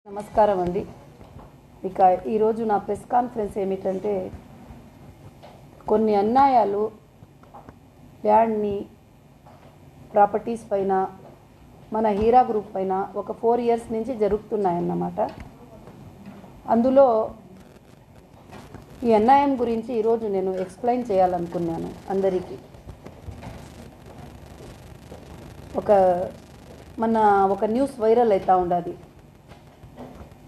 నమస్కారం అండి. ఇక ఈరోజు నా ప్రెస్ కాన్ఫరెన్స్ ఏమిటంటే కొన్ని అన్యాయాలు ల్యాండ్ని ప్రాపర్టీస్ పైన మన హీరా గ్రూప్ పైన ఒక 4 ఇయర్స్ నుంచి జరుగుతున్నాయన్నమాట. అందులో ఈ అన్యాయం గురించి ఈరోజు నేను ఎక్స్ప్లెయిన్ చేయాలనుకున్నాను అందరికీ. ఒక న్యూస్ వైరల్ అవుతూ ఉండాలి.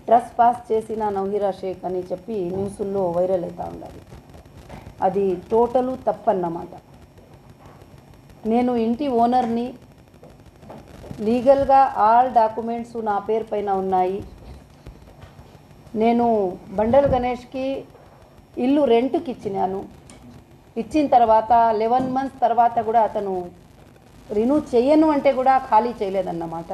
ట్రస్ పాస్ చేసిన నవహీరా షేక్ అని చెప్పి న్యూస్లో వైరల్ అవుతూ ఉండాలి. అది టోటలు తప్పన్నమాట. నేను ఇంటి ఓనర్ని, లీగల్గా ఆల్ డాక్యుమెంట్స్ నా పేరు పైన ఉన్నాయి. నేను బండల్ గణేష్కి ఇల్లు రెంట్కి ఇచ్చినాను. ఇచ్చిన తర్వాత 11 months తర్వాత కూడా అతను రిన్యూ చేయను అంటే కూడా ఖాళీ చేయలేదన్నమాట.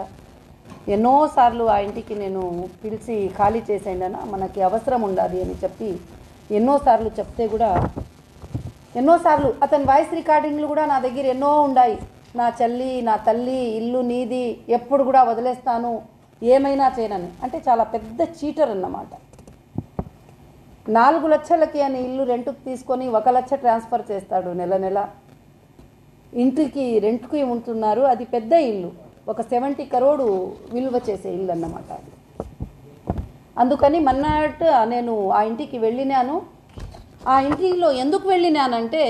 ఎన్నోసార్లు ఆ ఇంటికి నేను పిలిచి ఖాళీ చేసేయండి అన్న, మనకి అవసరం ఉండాలి అని చెప్పి ఎన్నోసార్లు చెప్తే కూడా అతని వాయిస్ రికార్డింగ్లు కూడా నా దగ్గర ఎన్నో ఉన్నాయి. నా చెల్లి, నా తల్లి, ఇల్లు నీది, ఎప్పుడు కూడా వదిలేస్తాను, ఏమైనా చేయనని. అంటే చాలా పెద్ద చీటర్ అన్నమాట. 4 లక్షలకి అని ఇల్లు రెంట్కి తీసుకొని 1 లక్ష ట్రాన్స్ఫర్ చేస్తాడు నెల. ఇంటికి రెంట్కి ఉంటున్నారు. అది పెద్ద ఇల్లు, ఒక 70 crore విలువ చేసే ఇల్లు అన్నమాట. అందుకని మన్నాట్ నేను ఆ ఇంటికి వెళ్ళినాను. ఆ ఇంటిలో ఎందుకు వెళ్ళినానంటే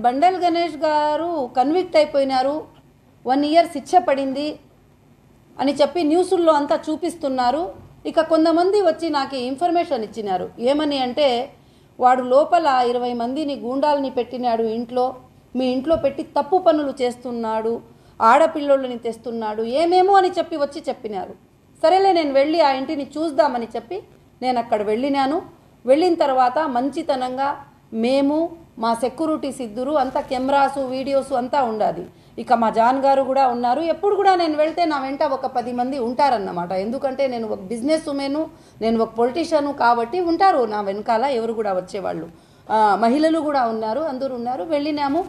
బండల్ గణేష్ గారు కన్విక్ట్ అయిపోయినారు, 1 year శిక్ష పడింది అని చెప్పి న్యూస్ల్లో అంతా చూపిస్తున్నారు. ఇక కొంతమంది వచ్చి నాకు ఇన్ఫర్మేషన్ ఇచ్చినారు. ఏమని అంటే, వాడు లోపల 20 మందిని గూండాలని పెట్టినాడు ఇంట్లో, మీ ఇంట్లో పెట్టి తప్పు పనులు చేస్తున్నాడు, ఆడపిల్లోళ్ళని తెస్తున్నాడు, ఏమేమో అని చెప్పి వచ్చి చెప్పినారు. సరేలే, నేను వెళ్ళి ఆ ఇంటిని చూద్దామని చెప్పి నేను అక్కడ వెళ్ళినాను. వెళ్ళిన తర్వాత మంచితనంగా మేము, మా సెక్యూరిటీస్ ఇద్దరు, అంతా కెమెరాసు వీడియోసు అంతా ఉండాలి. ఇక మా జాన్ గారు కూడా ఉన్నారు. ఎప్పుడు కూడా నేను వెళ్తే నా వెంట ఒక 10 మంది ఉంటారన్నమాట. ఎందుకంటే నేను ఒక బిజినెస్ ఉమెను, నేను ఒక పొలిటీషియను కాబట్టి ఉంటారు నా వెనకాల ఎవరు కూడా వచ్చేవాళ్ళు. మహిళలు కూడా ఉన్నారు, అందరూ ఉన్నారు. వెళ్ళినాము.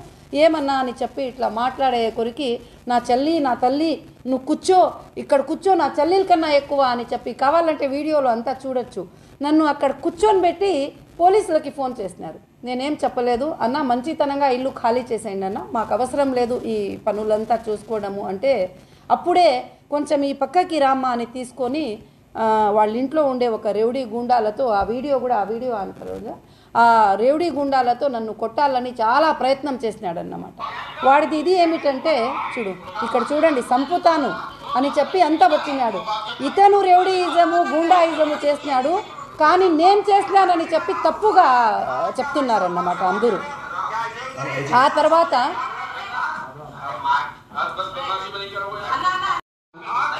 ఏమన్నా అని చెప్పి ఇట్లా మాట్లాడే కొరికి, నా చెల్లి, నా తల్లి, నువ్వు కూర్చో, ఇక్కడ కూర్చో, నా చెల్లెల కన్నా ఎక్కువ అని చెప్పి, కావాలంటే వీడియోలో అంతా చూడొచ్చు, నన్ను అక్కడ కూర్చొని పెట్టి పోలీసులకి ఫోన్ చేసినారు. నేనేం చెప్పలేదు. అన్న, మంచితనంగా ఇల్లు ఖాళీ చేసేయండి అన్న, మాకు అవసరం లేదు ఈ పనులంతా చూసుకోవడము అంటే, అప్పుడే కొంచెం ఈ పక్కకి రామ్మా అని తీసుకొని వాళ్ళ ఇంట్లో ఉండే ఒక రేవడి గుండాలతో, ఆ వీడియో అంటారు, ఆ రేవడి గుండాలతో నన్ను కొట్టాలని చాలా ప్రయత్నం చేసినాడన్నమాట. వాడిది ఇది ఏమిటంటే, ఇక్కడ చూడండి, సంపుతాను అని చెప్పి అంతా వచ్చినాడు. ఇతను రేవడీయిజము, గుండాయిజము చేసినాడు, కానీ నేను చేసినానని చెప్పి తప్పుగా చెప్తున్నారన్నమాట అందరూ. ఆ తర్వాత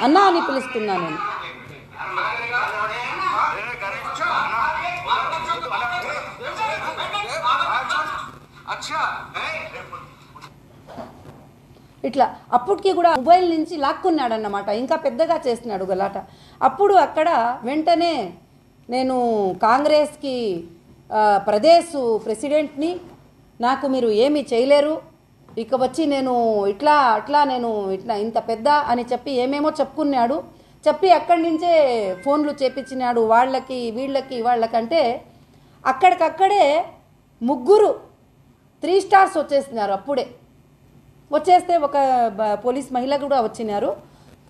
అన్నా అని పిలుస్తున్నాను నేను. ఇట్లా అప్పటికి కూడా మొబైల్ నుంచి లాక్కున్నాడు అన్నమాట. ఇంకా పెద్దగా చేస్తున్నాడు గలాట. అప్పుడు అక్కడ వెంటనే నేను కాంగ్రెస్కి ప్రదేశ్ ప్రెసిడెంట్ని, నాకు మీరు ఏమీ చేయలేరు, ఇక వచ్చి నేను ఇట్లా ఇంత పెద్ద అని చెప్పి ఏమేమో చెప్పుకున్నాడు. చెప్పి అక్కడి నుంచే ఫోన్లు చేపించినాడు వాళ్ళకంటే అక్కడికక్కడే 3 3 stars వచ్చేసినారు. అప్పుడే వచ్చేస్తే ఒక పోలీస్ మహిళ కూడా వచ్చినారు,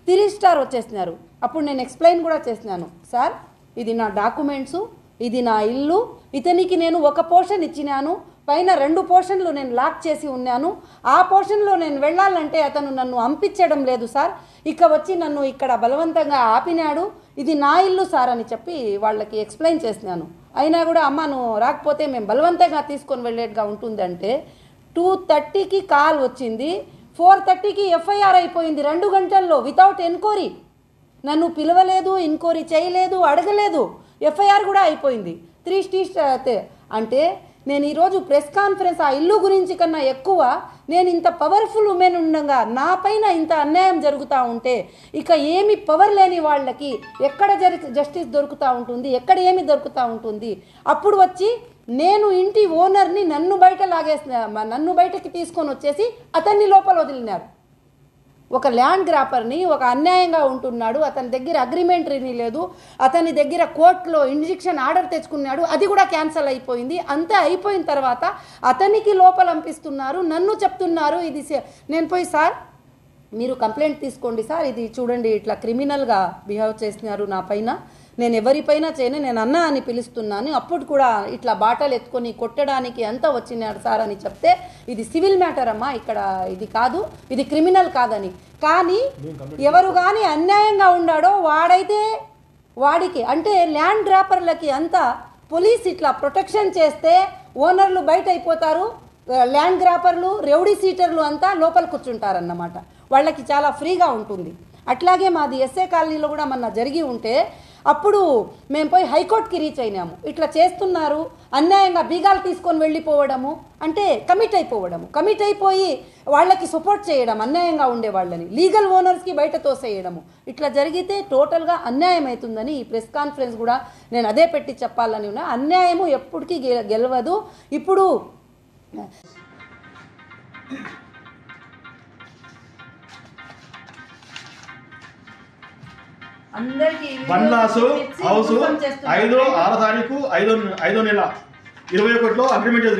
3 star వచ్చేసినారు. అప్పుడు నేను ఎక్స్ప్లెయిన్ కూడా చేసినాను, సార్ ఇది నా డాక్యుమెంట్సు, ఇది నా ఇల్లు, ఇతనికి నేను ఒక పోర్షన్ ఇచ్చినాను, పైన 2 పోర్షన్లు నేను లాక్ చేసి ఉన్నాను, ఆ పోర్షన్లో నేను వెళ్ళాలంటే అతను నన్ను పంపించడం లేదు సార్, ఇక వచ్చి నన్ను ఇక్కడ బలవంతంగా ఆపినాడు, ఇది నా ఇల్లు సార్ అని చెప్పి వాళ్ళకి ఎక్స్ప్లెయిన్ చేసినాను. అయినా కూడా అమ్మ నువ్వు రాకపోతే మేము బలవంతంగా తీసుకొని వెళ్ళేట్టుగా ఉంటుందంటే 2:30కి కాల్ వచ్చింది, 4:30కి FIR అయిపోయింది 2 గంటల్లో వితౌట్ ఎన్క్వైరీ. నన్ను పిలవలేదు, ఎన్క్వైరీ చేయలేదు, అడగలేదు, FIR కూడా అయిపోయింది 3 stars. అంటే నేను ఈరోజు ప్రెస్ కాన్ఫరెన్స్ ఆ ఇల్లు గురించి కన్నా ఎక్కువ, నేను ఇంత పవర్ఫుల్ ఉమెన్ ఉండగా నా పైన ఇంత అన్యాయం జరుగుతూ ఉంటే ఇక ఏమి పవర్ లేని వాళ్ళకి ఎక్కడ జస్టిస్ దొరుకుతూ ఉంటుంది, ఎక్కడ ఏమి దొరుకుతూ ఉంటుంది. అప్పుడు వచ్చి నేను ఇంటి ఓనర్ని నన్ను బయటకి తీసుకొని వచ్చేసి అతన్ని లోపల వదిలినారు. ఒక ల్యాండ్ గ్రాపర్ని, ఒక అన్యాయంగా ఉంటున్నాడు, అతని దగ్గర అగ్రిమెంటరీని లేదు, అతని దగ్గర కోర్టులో ఇంజెక్షన్ ఆర్డర్ తెచ్చుకున్నాడు, అది కూడా క్యాన్సల్ అయిపోయింది. అంతా అయిపోయిన తర్వాత అతనికి లోపల పంపిస్తున్నారు, నన్ను చెప్తున్నారు ఇది నేను పోయి సార్ మీరు కంప్లైంట్ తీసుకోండి సార్, ఇది చూడండి ఇట్లా క్రిమినల్గా బిహేవ్ చేస్తున్నారు నా పైన, నేను ఎవరిపైన చేయను, నేను అన్న అని పిలుస్తున్నాను, అప్పుడు కూడా ఇట్లా బాటలు ఎత్తుకొని కొట్టడానికి అంతా వచ్చినాడు సార్ అని చెప్తే ఇది సివిల్ మ్యాటర్ అమ్మా, ఇక్కడ ఇది కాదు, ఇది క్రిమినల్ కాదని. కానీ ఎవరు కానీ అన్యాయంగా ఉన్నాడో వాడైతే వాడికి అంటే ల్యాండ్ గ్రాపర్లకి అంతా పోలీస్ ఇట్లా ప్రొటెక్షన్ చేస్తే ఓనర్లు బయట అయిపోతారు, ల్యాండ్ గ్రాపర్లు రౌడీ సీటర్లు అంతా లోపల కూర్చుంటారన్నమాట, వాళ్ళకి చాలా ఫ్రీగా ఉంటుంది. అట్లాగే మాది ఎస్ఏ కాలనీలో కూడా మొన్న జరిగి ఉంటే అప్పుడు మేము పోయి హైకోర్టుకి రీచ్ అయినాము. ఇట్లా చేస్తున్నారు, అన్యాయంగా బీగాలు తీసుకొని వెళ్ళిపోవడము, అంటే కమిట్ అయిపోయి వాళ్ళకి సపోర్ట్ చేయడం, అన్యాయంగా ఉండే వాళ్ళని లీగల్ ఓనర్స్కి బయట తోసేయడము, ఇట్లా జరిగితే టోటల్గా అన్యాయం అవుతుందని ఈ ప్రెస్ కాన్ఫరెన్స్ కూడా నేను అదే పెట్టి చెప్పాలని ఉన్నా. అన్యాయము ఎప్పటికీ గెలవదు. ఇప్పుడు బన్లాసు హౌస్ 5/6 తారీఖు 5వ నెల 21లో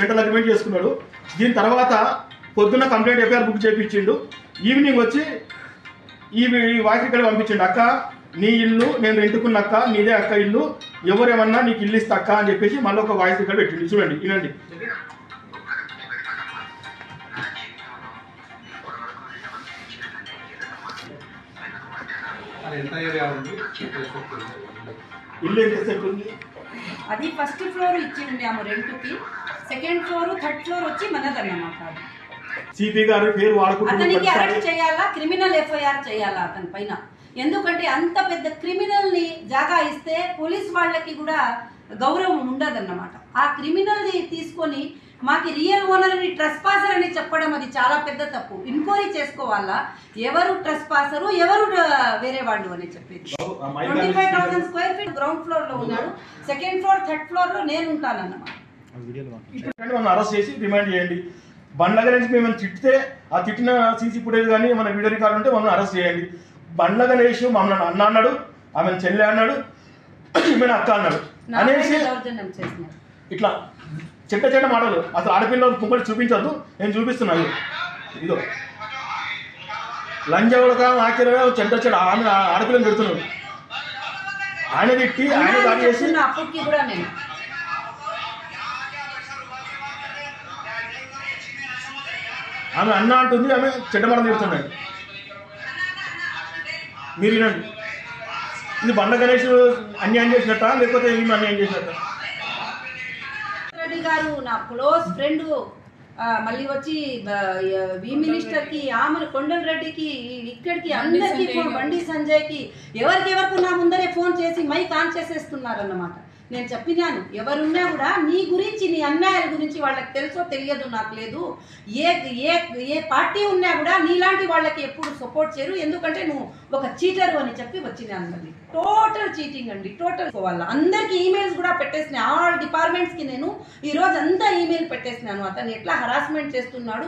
రెంటల్ అగ్రిమెంట్ చేసుకున్నాడు. దీని తర్వాత పొద్దున్న కంప్లైంట్ ఎఫ్ఐఆర్ బుక్ చేయించిండు, ఈవినింగ్ వచ్చి ఈ వాయిస్ రికార్డ్ పంపించిండు, అక్క నీ ఇల్లు నేను రెంటుకున్న అక్క, నీదే అక్క ఇల్లు, ఎవరేమన్నా నీకు ఇల్లు ఇస్తా అక్క అని చెప్పేసి మళ్ళీ ఒక వాయిస్ రికార్డ్ పెట్టిండు. చూడండి, వినండి. ఇల్లు ఎంత సెట్ ఉంది? అది ఫస్ట్ ఫ్లోర్ ఇచ్చిండాము రెంట్కి, సెకండ్ ఫ్లోర్ థర్డ్ ఫ్లోర్ వచ్చి మనదన్నమాట. సిపి గారి పేరు వాడుకుంటూ అతనికి అరెస్ట్ చేయాలా, క్రిమినల్ ఎఫ్ఐఆర్ చేయాలా అతని పైన, ఎందుకంటే అంత పెద్ద క్రిమినల్ ని జాగా ఇస్తే పోలీస్ వాళ్ళకి కూడా గౌరవం ఉండదన్నమాట. ఆ క్రిమినల్ ని తీసుకొని మాకు రియల్ ఓనర్ అని ట్రెస్పాసర్ అని చెప్పడం అది చాలా పెద్ద తప్పు. ఎంక్వైరీ చేసుకోవాలా ఎవరు ట్రెస్పాసరు, ఎవరు వేరే వాళ్ళు అని చెప్పేది. 25,000 స్క్వేర్ ఫీట్ గ్రౌండ్ ఫ్లోర్ లో ఉన్నాడు, సెకండ్ ఫ్లోర్ థర్డ్ ఫ్లోర్ లో నేను ఉంటానన్నమాట. అరెస్ట్ చేసి రిమాండ్ చేయండి. బండ్ల గణేష్ మేము తిట్టితే ఆ తిట్టిన సీసీ ఫుటేజ్ కానీ మన వీడియో రికార్డు ఉంటే మమ్మల్ని అరెస్ట్ చేయండి. బండ్ల గణేష్ మమ్మల్ని అన్న అన్నాడు, ఆమె చెల్లె అన్నాడు, ఈమెను అక్క అన్నాడు అనేసి ఇట్లా చెడ్డ మాటలు. అసలు ఆడపిల్లలు కుంపటి చూపించద్దు, నేను చూపిస్తున్నాను. ఇదో లంజవడక ఆఖరిగా చెడ్డ ఆమె ఆడపిల్లని పెడుతున్నాడు. ఆయన తిట్టి ఆయన దాడి చేసి ఆమె అన్న అంటుంది, ఆమె చెడ్డ మాటలు తిడుతున్నాడు. మీరు వినండి, ఇది బండ్ల గణేష్ అన్యాయం చేసినట్ట లేకపోతే ఈమె అన్యాయం చేసినట్ట? రెడ్డి గారు నా క్లోజ్ ఫ్రెండ్, మళ్ళీ వచ్చి వి మినిస్టర్ కి, ఆమెను కొండల రెడ్డికి, ఇక్కడికి అందరికి ఫోన్, బండి సంజయ్ కి, ఎవరికి నా ముందరే ఫోన్ చేసి మైక్ ఆన్ చేసేస్తున్నారు అన్నమాట. నేను చెప్పినాను, ఎవరున్నా కూడా నీ గురించి, నీ అన్యాయాల గురించి వాళ్ళకి తెలుసో తెలియదు నాకు లేదు, ఏ పార్టీ ఉన్నా కూడా నీలాంటి వాళ్ళకి ఎప్పుడు సపోర్ట్ చేయరు, ఎందుకంటే నువ్వు ఒక చీటరు అని చెప్పి వచ్చినాను. మళ్ళీ టోటల్ చీటింగ్ అండి, టోటల్. వాళ్ళ అందరికి ఈమెయిల్స్ కూడా పెట్టేసిన, ఆల్ డిపార్ట్మెంట్స్ కి నేను ఈ రోజు అంతా ఈమెయిల్ పెట్టేసినాను. అతను ఎట్లా హరాస్మెంట్ చేస్తున్నాడు,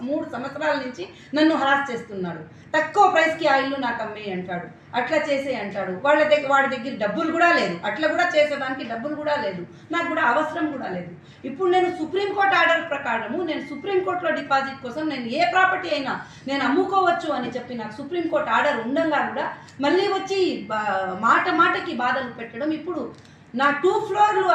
మూడు సంవత్సరాల నుంచి నన్ను హరాస్ చేస్తున్నాడు. తక్కువ ప్రైస్ కి ఆ ఇల్లు నాకు అమ్మేయి అంటాడు, అట్లా చేసే అంటాడు. వాడి దగ్గర డబ్బులు కూడా లేదు, అట్లా కూడా చేసేదానికి డబ్బులు కూడా లేదు, నాకు కూడా అవసరం కూడా లేదు. ఇప్పుడు నేను సుప్రీంకోర్టు ఆర్డర్ ప్రకారము నేను సుప్రీంకోర్టులో డిపాజిట్ కోసం నేను ఏ ప్రాపర్టీ అయినా నేను అమ్ముకోవచ్చు అని చెప్పి నాకు సుప్రీంకోర్టు ఆర్డర్ ఉండగా కూడా మళ్ళీ వచ్చి మాటకి బాధలు పెట్టడం. ఇప్పుడు నా 2 ఫ్లోర్లు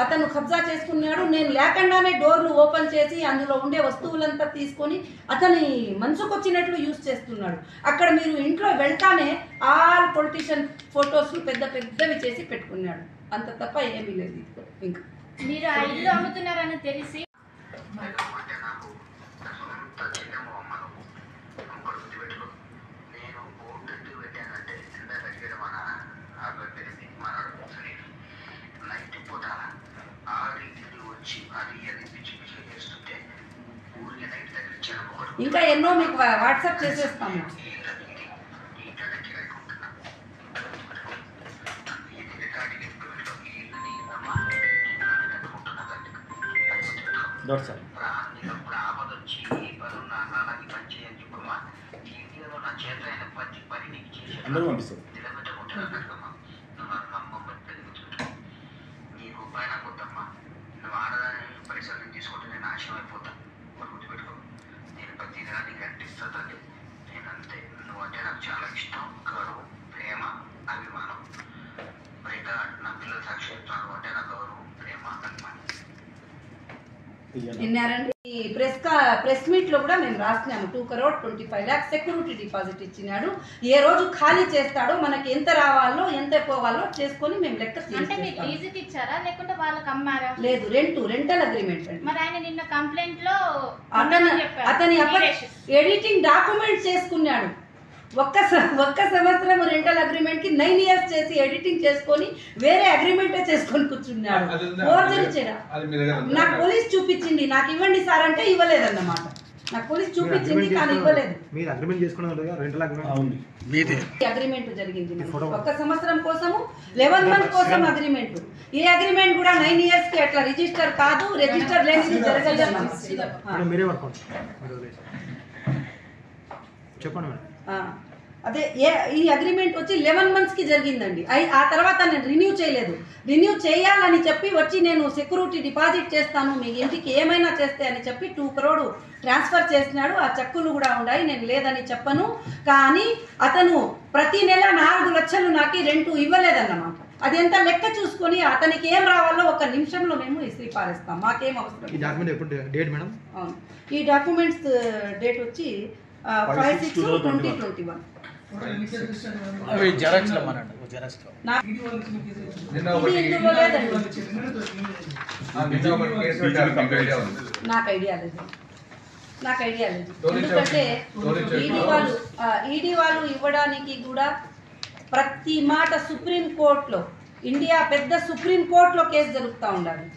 అతను కబ్జా చేసుకున్నాడు, నేను లేకుండానే డోర్లు ఓపెన్ చేసి అందులో ఉండే వస్తువులంతా తీసుకొని అతని మనసుకొచ్చినట్లు యూజ్ చేస్తున్నాడు. అక్కడ మీరు ఇంట్లో వెళ్తానే ఆల్ పొలిటీషియన్ ఫొటోస్ పెద్దవి చేసి పెట్టుకున్నాడు, అంత తప్ప ఏమీ లేదు. ఇంకా మీరు ఆ ఇల్లు అమ్ముతున్నారని తెలిసి ఇంకా ఎన్నో మీకు వాట్సాప్ చేసేస్తాము. సార్ అందరూ పంపిస్తాం. పరిసరాలను తీసుకుంటే నేను నాశనం అయిపోతాను. గుర్తుపెట్టుకో, నేను ప్రతి నెల నీకు అంటిస్తా తల్లి. నేను అంతే. నువ్వు అంటే నాకు చాలా ఇష్టం, గౌరవం, ప్రేమ, అభిమానం. పైగా నా పిల్లల సాక్షి చెప్తాను అంటే నా గౌరవం, ప్రేమ, అభిమానం. విన్నారండి. ఈ ప్రెస్ మీట్ లో కూడా మేము రాసినాము 2,25,00,000 సెక్యూరిటీ డిపాజిట్ ఇచ్చినాడు. ఏ రోజు ఖాళీ చేస్తాడో మనకి ఎంత రావాలో ఎంత పోవాలో చేసుకొని మేము లెక్క అంటే మీరు లీజుకి ఇచ్చారా లేకుంటే వాళ్ళకి అమ్మారా? లేదు, రెంటల్ అగ్రిమెంట్ అండి. మరి ఆయన నిన్న కంప్లైంట్ లో అతని ఎడిటింగ్ డాక్యుమెంట్ చేసుకున్నాడు. ఒక్క సంవత్సరం రెంటల్ అగ్రిమెంట్ కి 9 years చేసి ఎడిటింగ్ చేసుకొని వేరే అగ్రిమెంటే చేసుకొని కూర్చున్నాడు. నాకు పోలీస్ చూపించింది, నాకు ఇవ్వండి సార్ అంటే ఇవ్వలేదన్నమాట. నాకు పోలీస్ చూపించింది కానీ ఇవ్వలేదు. అగ్రిమెంట్ జరిగింది. ఒక్క సంవత్సరం కోసము 11 months కోసం అగ్రిమెంట్. ఈ అగ్రిమెంట్ కూడా 9 years కి అట్లా రిజిస్టర్ కాదు. రిజిస్టర్ లేనిది జరగలేదు. చెప్పండి. అదే ఈ అగ్రిమెంట్ వచ్చి 11 months కి జరిగిందండి. ఆ తర్వాత నేను రిన్యూ చేయలేదు. రిన్యూ చేయాలని చెప్పి వచ్చి నేను సెక్యూరిటీ డిపాజిట్ చేస్తాను మీ ఇంటికి ఏమైనా చేస్తే అని చెప్పి 2 crore ట్రాన్స్ఫర్ చేసినాడు. ఆ చెక్కులు కూడా ఉన్నాయి, నేను లేదని చెప్పను. కానీ అతను ప్రతి నెల 4 లక్షలు నాకు రెంట్ ఇవ్వలేదన్నమాట. అదెంత లెక్క చూసుకొని అతనికి ఏం రావాలో 1 నిమిషంలో మేము ఇస్త్రీ పారేస్తాం. మాకేం అవసరం. అవును, ఈ డాక్యుమెంట్స్ డేట్ వచ్చి 5/6/2021. నాకు ఐడియా లేదు. ఎందుకంటే ఈడీ వాళ్ళు ఇవ్వడానికి కూడా ప్రతి మాట సుప్రీంకోర్టులో, ఇండియా పెద్ద సుప్రీంకోర్టులో కేసు జరుగుతూ ఉండాలి.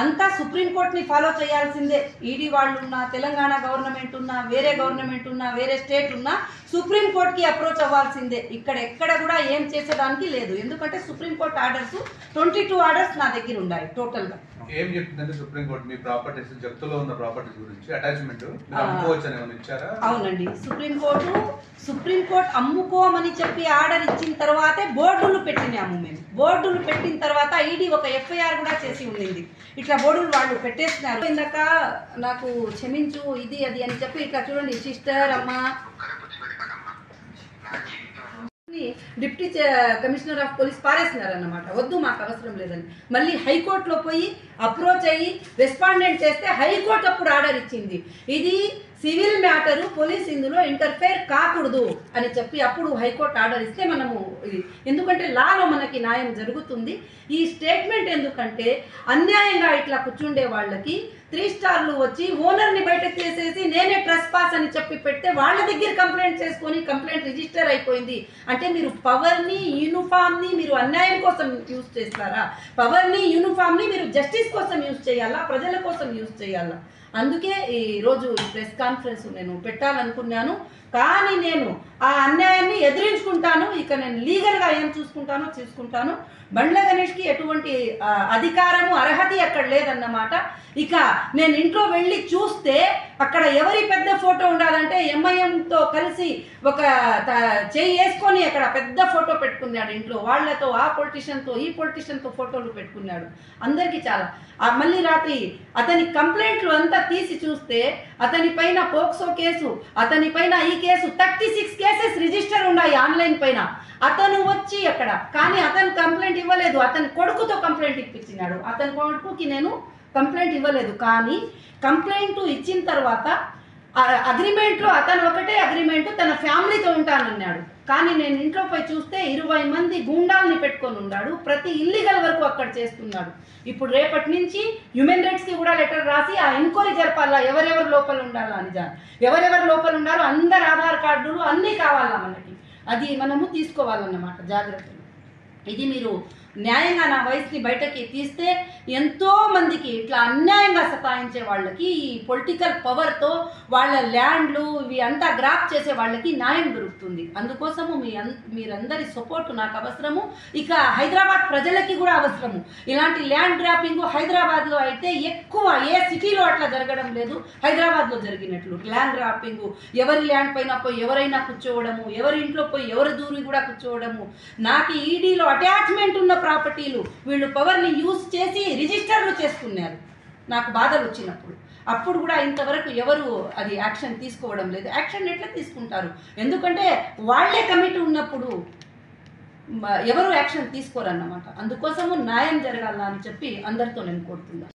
అంతా సుప్రీంకోర్టుని ఫాలో చేయాల్సిందే. ఈడీ వాళ్ళు ఉన్నా, తెలంగాణ గవర్నమెంట్ ఉన్నా, వేరే గవర్నమెంట్ ఉన్నా, వేరే స్టేట్ ఉన్నా సుప్రీంకోర్టుకి అప్రోచ్ అవ్వాల్సిందే. ఇక్కడ ఎక్కడ కూడా ఏం చేసేదానికి లేదు. ఎందుకంటే సుప్రీంకోర్టు ఆర్డర్స్ 22 ఆర్డర్స్ నా దగ్గర ఉన్నాయి టోటల్ గా. ఏం చెప్తుందంటే సుప్రీంకోర్టు మీ ప్రాపర్టీస్ జప్తులో ఉన్న ప్రాపర్టీస్ గురించి అటాచ్మెంట్ అమ్ముకోవచ్చు అని ఇచ్చారా? అవునండి, సుప్రీంకోర్టు అమ్ముకోమని చెప్పి ఆర్డర్ ఇచ్చిన తర్వాతే బోర్డులు పెట్టినాము మేము. బోర్డులు పెట్టిన తర్వాత ఈడీ ఒక FIR కూడా చేసి ఉండింది. ఇట్లా బోర్డులు వాళ్ళు పెట్టేస్తున్నారు. ఇందాక నాకు క్షమించు ఇది అది అని చెప్పి ఇట్లా చూడండి, సిస్టర్ అమ్మ డిప్యూటీ కమిషనర్ ఆఫ్ పోలీస్ పారేస్తున్నారు అన్నమాట. వద్దు, మాకు అవసరం లేదని. మళ్ళీ హైకోర్టులో పోయి అప్రోచ్ అయ్యి రెస్పాండెంట్ చేస్తే హైకోర్టు అప్పుడు ఆర్డర్ ఇచ్చింది. ఇది సివిల్ మ్యాటరు, పోలీస్ ఇందులో ఇంటర్ఫేర్ కాకూడదు అని చెప్పి అప్పుడు హైకోర్టు ఆర్డర్ ఇస్తే మనము ఎందుకంటే లాలో మనకి న్యాయం జరుగుతుంది. ఈ స్టేట్మెంట్ ఎందుకంటే అన్యాయంగా ఇట్లా కూర్చుండే వాళ్ళకి 3 స్టార్లు వచ్చి ఓనర్ని బయటకు తీసేసి నేనే ట్రెస్ పాస్ అని చెప్పి పెడితే వాళ్ళ దగ్గర కంప్లైంట్ చేసుకొని కంప్లైంట్ రిజిస్టర్ అయిపోయింది. అంటే మీరు పవర్ని, యూనిఫామ్ని మీరు అన్యాయం కోసం యూజ్ చేస్తారా? పవర్ని, యూనిఫామ్ని మీరు జస్టిస్ కోసం యూజ్ చేయాలా, ప్రజల కోసం యూజ్ చేయాలా? అందుకే ఈరోజు ప్రెస్ కాన్ఫరెన్స్ నేను పెట్టాలనుకున్నాను. కానీ నేను ఆ అన్యాయాన్ని ఎదిరించుకుంటాను. ఇక నేను లీగల్గా ఏం చూసుకుంటాను. బండ్ల గణేష్కి ఎటువంటి అధికారము, అర్హత అక్కడ లేదన్నమాట. ఇక నేను ఇంట్లో వెళ్ళి చూస్తే అక్కడ ఎవరి పెద్ద ఫోటో ఉండాలంటే MIMతో కలిసి ఒక చేయి వేసుకొని అక్కడ పెద్ద ఫోటో పెట్టుకున్నాడు ఇంట్లో. వాళ్లతో ఆ పొలిటీషియన్తో ఈ పొలిటీషియన్తో ఫోటోలు పెట్టుకున్నాడు. అందరికీ చాలా. మళ్ళీ రాత్రి అతని కంప్లైంట్లు అంతా తీసి చూస్తే అతని పైన పోక్సో కేసు, అతని పైన ఈ కేసు 36 కేసెస్ రిజిస్టర్ ఉన్నాయి ఆన్లైన్ పైన. అతను వచ్చి అక్కడ కానీ అతను కంప్లైంట్ ఇవ్వలేదు. అతని కొడుకుతో కంప్లైంట్ ఇప్పించినాడు. అతని కొడుకుకి నేను కంప్లైంట్ ఇవ్వలేదు. కానీ కంప్లైంట్ ఇచ్చిన తర్వాత అగ్రిమెంట్లో అతను ఒకటే అగ్రిమెంట్ తన ఫ్యామిలీతో ఉంటానన్నాడు. కానీ నేను ఇంట్లో పోయి చూస్తే 20 మంది గూండాల్ని పెట్టుకొని ఉన్నాడు. ప్రతి ఇల్లీగల్ వరకు అక్కడ చేస్తున్నాడు. ఇప్పుడు రేపటి నుంచి హ్యూమన్ రైట్స్కి కూడా లెటర్ రాసి ఆ ఎంక్వైరీ జరపాలా, ఎవరెవరు లోపల ఉండాలా అని. ఎవరెవరు లోపల ఉండాలో అందరు ఆధార్ కార్డులు అన్నీ కావాలా మనకి. అది మనము తీసుకోవాలన్నమాట జాగ్రత్తలు. ఇది మీరు న్యాయంగా నా వయసుని బయటకి తీస్తే ఎంతో మందికి ఇట్లా అన్యాయంగా సతాయించే వాళ్ళకి ఈ పొలిటికల్ పవర్తో వాళ్ళ ల్యాండ్లు ఇవి అంతా గ్రాప్ చేసే వాళ్ళకి న్యాయం దొరుకుతుంది. అందుకోసము మీరందరి సపోర్ట్ నాకు అవసరము. ఇక హైదరాబాద్ ప్రజలకి కూడా అవసరము. ఇలాంటి ల్యాండ్ గ్రాపింగ్ హైదరాబాద్లో అయితే ఎక్కువ, ఏ సిటీలో అట్లా జరగడం లేదు, హైదరాబాద్లో జరిగినట్లు ల్యాండ్ గ్రాపింగ్. ఎవరి ల్యాండ్ పైన పోయి ఎవరైనా కూర్చోవడము, ఎవరి ఇంట్లో పోయి ఎవరి దూరి కూడా కూర్చోవడము. నాకు ఈడీలో అటాచ్మెంట్ ఉన్న ప్రాపర్టీలు వీళ్ళు పవర్ని యూజ్ చేసి రిజిస్టర్లు చేసుకున్నారు. నాకు బాధలు వచ్చినప్పుడు అప్పుడు కూడా ఇంతవరకు ఎవరు అది యాక్షన్ తీసుకోవడం లేదు. యాక్షన్ ఎట్లా తీసుకుంటారు? ఎందుకంటే వాళ్లే కమిటీ ఉన్నప్పుడు ఎవరు యాక్షన్ తీసుకోరన్నమాట. అందుకోసము న్యాయం జరగాలని చెప్పి అందరితో నేను కోరుతున్నాను.